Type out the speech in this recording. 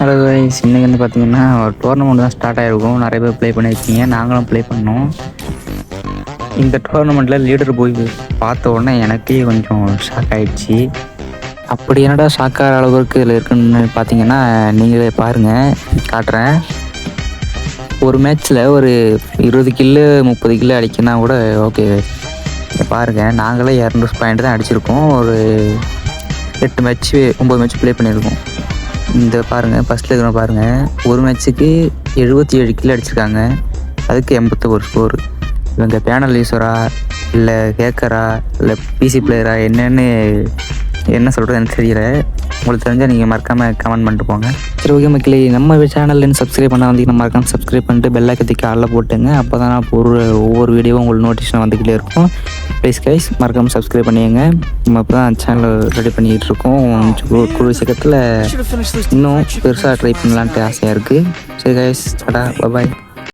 Hello guys, இன்னைக்கு வந்து பார்த்தீங்கன்னா ஒரு டோர்னமெண்ட் தான் ஸ்டார்ட் ஆகிருக்கும். நிறைய பேர் ப்ளே பண்ணியிருக்கீங்க, நாங்களும் ப்ளே பண்ணோம். இந்த டோர்னமெண்ட்டில் லீடர் போய் பார்த்த உடனே எனக்கே கொஞ்சம் ஷாக் ஆகிடுச்சு. அப்படி என்னடா ஷாக் ஆகிற அளவுக்கு இதில் இருக்குன்னு பார்த்தீங்கன்னா நீங்களே பாருங்கள், காட்டுறேன். ஒரு மேட்ச்சில் ஒரு 20 கில்லு 30 கில்லு அடிக்கனா கூட ஓகே. பாருங்கள், நாங்களே 200 பாயிண்ட் தான் அடிச்சிருக்கோம். ஒரு 8 மேட்ச்சு 9 மேட்ச் ப்ளே பண்ணியிருக்கோம். இந்த பாருங்கள், ஃபஸ்ட்டில் இருக்கிற பாருங்கள், ஒரு மேட்ச்சுக்கு 77 கிலோ அடிச்சிருக்காங்க. அதுக்கு 81 ஸ்கோரு. இவங்க பேனல் யூஸரா இல்லை ஹேக்கரா இல்லை பிசி பிளேயரா என்ன சொல்கிறது எனக்கு தெரியல. உங்களுக்கு தெரிஞ்சால் நீங்கள் மறக்காமல் கமெண்ட் பண்ணிட்டு போங்க. சரி, ஓகே மக்களே, நம்ம சேனல்லேருந்து சப்ஸ்கிரைப் பண்ண வந்தீங்கன்னா மறக்காமல் சப்ஸ்கிரைப் பண்ணிட்டு பெல் ஐக்கத்துக்கு ஆளில் போட்டுங்க. அப்போ தான் நான் ஒவ்வொரு வீடியோவும் உங்களுக்கு நோட்டிஃபிகேஷன் வந்துக்கிட்டே இருக்கும். ப்ளீஸ் கைஸ், மறக்காமல் சப்ஸ்கிரைப் பண்ணிடுங்க. நம்ம இப்போ தான் சேனல் ரெடி பண்ணிக்கிட்டு இருக்கோம். குழு சக்கத்தில் இன்னும் பெருசாக ட்ரை பண்ணலான்ட்டு ஆசையாக இருக்குது. சரி கைஸ், டாடா, பாய்.